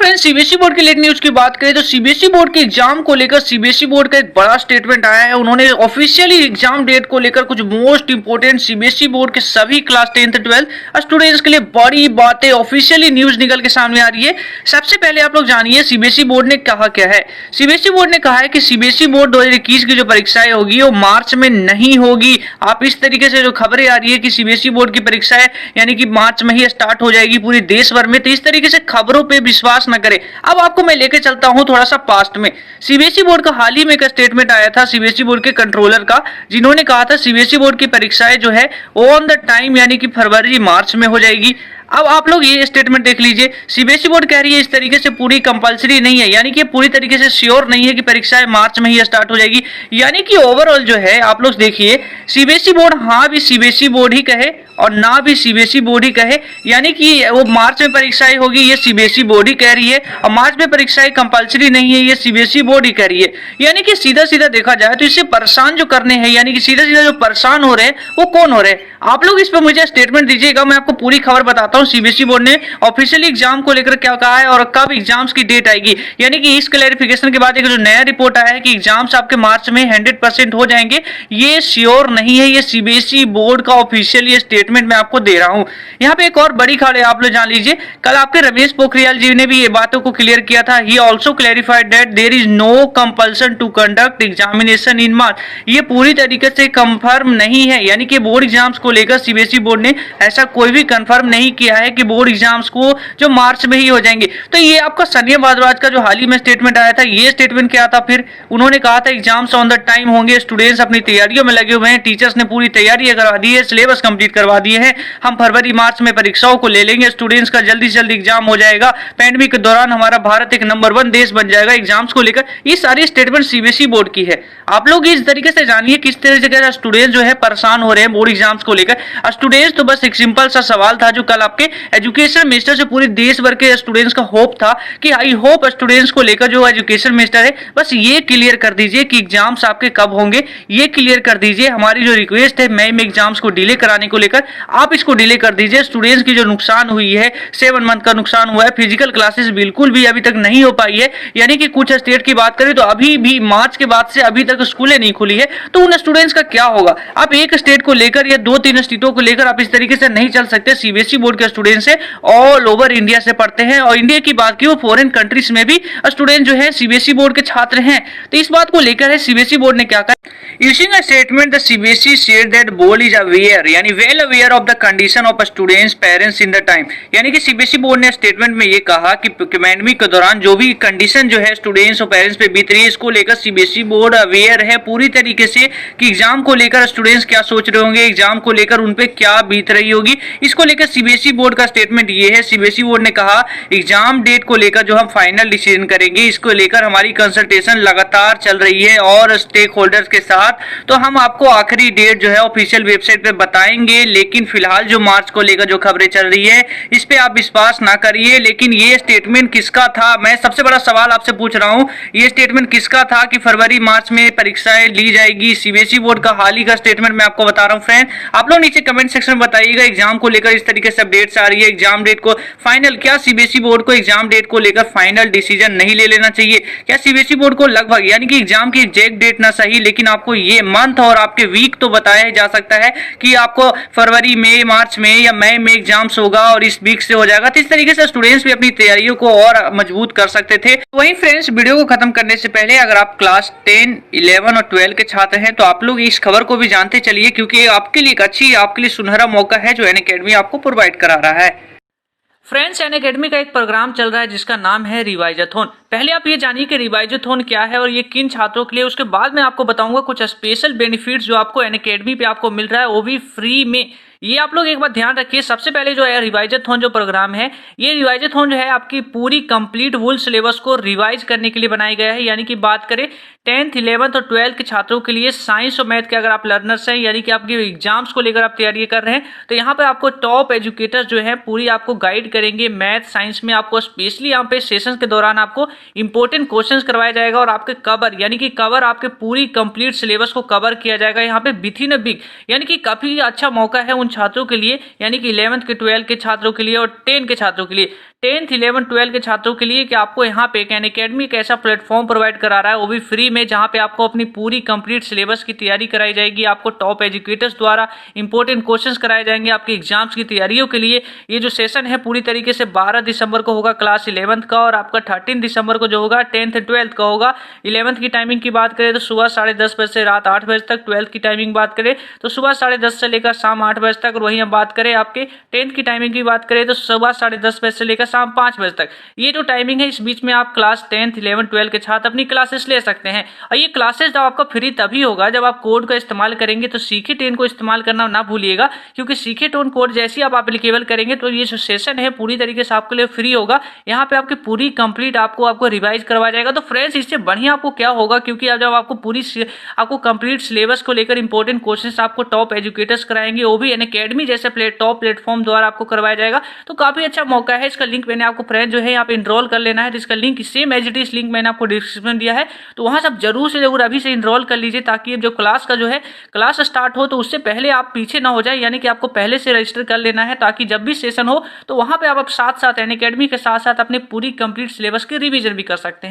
Friends, CBSE board की latest news की बात करें तो सीबीएसई बोर्ड के एग्जाम को लेकर सीबीएसई बोर्ड का एक बड़ा स्टेटमेंट आया है। उन्होंने ऑफिशियली एग्जाम डेट को लेकर कुछ मोस्ट इंपोर्टेंट सीबीएसई बोर्ड के सभी क्लास 10th 12th स्टूडेंट्स के लिए बड़ी बातें ऑफिशियली न्यूज निकल के सामने आ रही है। सबसे पहले आप लोग जानिए सीबीएसई बोर्ड ने कहा क्या है। सीबीएसई बोर्ड ने कहा है कि सीबीएसई बोर्ड 2021 की जो परीक्षाएं होगी वो मार्च में नहीं होगी। आप इस तरीके से जो खबरें आ रही है कि सीबीएसई बोर्ड की परीक्षाएं यानी कि मार्च में ही स्टार्ट हो जाएगी पूरे देश भर में, तो इस तरीके से खबरों पे विश्वास न करें। अब आपको मैं लेके चलता हूं थोड़ा सा पास्ट में। सीबीएसई बोर्ड का हाल ही में एक स्टेटमेंट आया था सीबीएसई बोर्ड के कंट्रोलर का, जिन्होंने कहा था सीबीएसई बोर्ड की परीक्षाएं जो है ऑन द टाइम यानी कि फरवरी मार्च में हो जाएगी। अब आप लोग ये स्टेटमेंट देख लीजिए, सीबीएसई बोर्ड कह रही है इस तरीके से पूरी कंपलसरी नहीं है, यानी कि पूरी तरीके से श्योर नहीं है कि परीक्षाएं मार्च में ही स्टार्ट हो जाएगी। यानी कि ओवरऑल जो है आप लोग देखिए, सीबीएसई बोर्ड हाँ भी सीबीएसई बोर्ड ही कहे और ना भी सीबीएसई बोर्ड ही कहे, यानी कि वो मार्च में परीक्षाएं होगी ये सीबीएसई बोर्ड ही कह रही है, और मार्च में परीक्षाएं कंपलसरी नहीं है ये सीबीएसई बोर्ड ही कह रही है। यानी कि सीधा सीधा देखा जाए तो इससे परेशान जो करने हैं, यानी कि सीधा सीधा जो परेशान हो रहे हैं वो कौन हो रहे हैं। आप लोग इस पर मुझे स्टेटमेंट दीजिएगा, मैं आपको पूरी खबर बताता हूँ सीबीएसई बोर्ड ने ऑफिशियली एग्जाम को लेकर क्या कहा है और कब एग्जाम्स की डेट आएगी। यानी कि इस क्लैरिफिकेशन के बाद एक जो नया रिपोर्ट आया है कि एग्जाम्स आपके मार्च में 100% हो जाएंगे, ये श्योर नहीं है, ये सीबीएसई बोर्ड का ऑफिशियल स्टेटमेंट मैं आपको दे रहा हूं। यहाँ पे एक और बड़ी खबर है, आप लोग जान लीजिए। कल आपके रमेश पोखरियाल जी ने भी ये बातों को क्लियर किया था। He also clarified that there is no compulsion to conduct examination in March. ये पूरी तरीके से कंफर्म नहीं है, यानी कि बोर्ड एग्जाम्स को लेकर सीबीएसई बोर्ड ने ऐसा कोई भी कंफर्म नहीं किया है कि बोर्ड एग्जाम्स को जो मार्च में ही हो जाएंगे। तो ये आपका सनिया भारद्वाज का जो हाल ही में स्टेटमेंट आया था, ये स्टेटमेंट क्या था फिर? उन्होंने कहा था एग्जाम्स ऑन द टाइम होंगे, स्टूडेंट्स अपनी तैयारियों में लगे हुए हैं, टीचर्स ने पूरी तैयारी करवा दी है, सिलेबस कंप्लीट करवा दिए हैं, हम फरवरी मार्च में परीक्षाओं को ले लेंगे, स्टूडेंट्स का जल्दी से जल्दी एग्जाम हो जाएगा, पैंडेमिक के दौरान हमारा भारत एक नंबर 1 देश बन जाएगा एग्जाम्स को लेकर। ये सारी स्टेटमेंट सीबीएसई बोर्ड की है। आप लोग इस तरीके से जानिए किस तरीके से स्टूडेंट्स जो है परेशान हो रहे हैं बोर्ड एग्जाम्स को लेकर। स्टूडेंट्स तो बस एक सिंपल सा सवाल था जो कल आपके एजुकेशन मिनिस्टर से पूरे देश भर के स्टूडेंट्स का होप था कि आई होप स्टूडेंट्स को लेकर जो एजुकेशन मिनिस्टर है बस ये क्लियर कर दीजिए कि एग्जाम्स आपके कब होंगे, ये क्लियर कर दीजिए। हमारी जो रिक्वेस्ट है मई में एग्जाम्स को डिले कराने को लेकर, आप इसको डिले कर दीजिए। स्टूडेंट्स की जो नुकसान हुई है, 7 मंथ का नुकसान हुआ है, फिजिकल क्लासेस बिल्कुल भी अभी तक नहीं हो पाई है, यानी कि कुछ स्टेट की बात करें तो अभी भी मार्च के बाद से अभी तक स्कूलें नहीं खुली है, तो उन स्टूडेंट्स का क्या होगा? आप एक स्टेट को लेकर या 2-3 स्टेटों को लेकर आप इस तरीके से नहीं चल सकते। सीबीएसई बोर्ड के स्टूडेंट्स है ऑल ओवर इंडिया से पढ़ते हैं, और इंडिया की बात की वो फॉरेन कंट्रीज में भी स्टूडेंट जो है सीबीएसई बोर्ड के छात्र हैं। तो इस बात को लेकर है सीबीएसई बोर्ड ने क्या कहा, using a statement the CBSE share that board is aware, यानी well aware of the condition of students parents in the time. यानी कि सीबीएसई बोर्ड ने स्टेटमेंट में ये कहा कि पैंडेमिक के दौरान जो भी कंडीशन जो है स्टूडेंट्स और पेरेंट्स पे बीत रही है, इसको लेकर सीबीएसई बोर्ड अवेयर है पूरी तरीके से कि एग्जाम को लेकर स्टूडेंट्स क्या सोच रहे होंगे, एग्जाम को लेकर उन पे क्या बीत रही होगी। इसको लेकर सीबीएसई बोर्ड का स्टेटमेंट ये है। सीबीएसई बोर्ड ने कहा एग्जाम डेट को लेकर जो हम फाइनल डिसीजन करेंगे, इसको लेकर हमारी कंसल्टेशन लगातार चल रही है और स्टेक होल्डर्स के साथ, तो हम आपको आखिरी डेट जो है ऑफिशियल वेबसाइट पे बताएंगे। लेकिन फिलहाल जो मार्च को लेकर जो खबरें चल रही है इस पे आप विश्वास ना करिए। लेकिन ये स्टेटमेंट किसका था? मैं सबसे बड़ा सवाल आपसे पूछ रहा हूं, ये स्टेटमेंट किसका था कि फरवरी मार्च में परीक्षाएं ली जाएगी? सीबीएसई बोर्ड का हाल ही का स्टेटमेंट मैं आपको बता रहा हूं फ्रेंड। आप लोग नीचे कमेंट सेक्शन में बताइएगा एग्जाम को लेकर इस तरीके से अपडेट्स आ रही है, एग्जाम डेट को फाइनल, क्या सीबीएसई बोर्ड को एग्जाम डेट को लेकर फाइनल डिसीजन नहीं ले लेना चाहिए? क्या सीबीएसई बोर्ड को लगभग, यानी कि एग्जाम की एग्जैक्ट डेट ना सही लेकिन आपको ये मंथ और आपके वीक तो बताया जा सकता है कि आपको फरवरी में, मार्च में या मई में एग्जाम्स होगा और इस वीक से हो जाएगा। तो इस तरीके से स्टूडेंट्स भी अपनी तैयारियों को और मजबूत कर सकते थे। वहीं फ्रेंड्स, वीडियो को खत्म करने से पहले अगर आप क्लास 10, 11 और 12 के छात्र हैं तो आप लोग इस खबर को भी जानते चलिए, क्योंकि आपके लिए एक अच्छी, आपके लिए सुनहरा मौका है जो अनअकैडमी आपको प्रोवाइड करा रहा है। फ्रेंड्स, अनअकैडमी का एक प्रोग्राम चल रहा है जिसका नाम है रिवाइजाथॉन। पहले आप ये जानिए कि रिवाइजाथॉन क्या है और ये किन छात्रों के लिए, उसके बाद मैं आपको बताऊंगा कुछ स्पेशल बेनिफिट्स जो आपको अनअकैडमी पे आपको मिल रहा है, वो भी फ्री में। ये आप लोग एक बात ध्यान रखिए। सबसे पहले जो है रिवाइजाथॉन जो प्रोग्राम है, ये रिवाइजाथॉन जो है आपकी पूरी कंप्लीट वुल सिलेबस को रिवाइज करने के लिए बनाया गया है। यानी कि बात करें 10th, 11th और 12th के छात्रों के लिए, साइंस और मैथ के अगर आप लर्नर्स हैं, यानी कि आपके एग्जाम्स को लेकर आप तैयारी कर रहे हैं, तो यहाँ पे आपको टॉप एजुकेटर्स जो है पूरी आपको गाइड करेंगे। मैथ, साइंस में आपको स्पेशली यहाँ पे सेशंस के दौरान आपको इंपॉर्टेंट क्वेश्चंस करवाया जाएगा और आपके कवर, यानी कि कवर आपके पूरी कंप्लीट सिलेबस को कवर किया जाएगा यहाँ पे विथ इन अ वीक। यानी कि काफी अच्छा मौका है उन छात्रों के लिए, यानी कि 11th के 12th के छात्रों के लिए और 10 के छात्रों के लिए। 10th 11th 12 के छात्रों के लिए कि आपको यहाँ पे अन अकेडमी एक ऐसा प्लेटफॉर्म प्रोवाइड करा रहा है, वो भी फ्री में, जहाँ पे आपको अपनी पूरी कंप्लीट सिलेबस की तैयारी कराई जाएगी। आपको टॉप एजुकेटर्स द्वारा इंपॉर्टेंट क्वेश्चंस कराए जाएंगे आपके एग्जाम्स की तैयारियों के लिए। ये जो सेशन है पूरी तरीके से 12 दिसंबर को होगा क्लास 11th का, और आपका 13 दिसंबर को जो होगा 10th 12th का होगा। 11th की टाइमिंग की बात करें तो सुबह 10:30 बजे से रात 8 बजे तक। 12th की टाइमिंग बात करें तो सुबह 10:30 से लेकर शाम 8 बजे तक। और वहीं हम बात करें आपके 10th की टाइमिंग की बात करें तो सुबह 10:30 बजे से लेकर शाम 5 बजे तक। ये जो टाइमिंग है, इस बीच में आप क्लास 10th 11th 12 के छात्र अपनी क्लासेस ले सकते हैं। और ये क्लासेस जब आपका फ्री तभी होगा जब आप कोड का इस्तेमाल करेंगे। तो CK10 को इस्तेमाल करना ना भूलिएगा, क्योंकि CK10 कोड जैसे ही आप एप्लीकेबल करेंगे तो ये जो सेशन है पूरी तरीके से आपके लिए फ्री होगा। यहाँ पे आपकी पूरी कंप्लीट आपको रिवाइज करवाया जाएगा। तो फ्रेंड्स, इससे बढ़िया आपको क्या होगा, क्योंकि अब जब आपको कंप्लीट सिलेबस को लेकर इंपॉर्टेंट क्वेश्चंस आपको टॉप एजुकेटर्स कराएंगे, वो भी अन अकेडमी जैसे टॉप प्लेटफॉर्म द्वारा आपको करवाया जाएगा। तो काफी अच्छा मौका है। इसका लिंक मैंने आपको फ्रेंड जो है यहाँ पे इनरोल कर लेना है। तो इसका link same as it is link मैंने आपको डिस्क्रिप्शन दिया है, तो वहां से आप जरूर से जरूर अभी से इनरोल कर लीजिए, ताकि अब जो क्लास का जो है क्लास स्टार्ट हो तो उससे पहले आप पीछे ना हो जाए। यानी कि आपको पहले से रजिस्टर कर लेना है, ताकि जब भी सेशन हो तो वहां पे आप साथ साथ अन अकेडमी के साथ साथ अपने पूरी कंप्लीट सिलेबस की रिवीजन भी कर सकते हैं।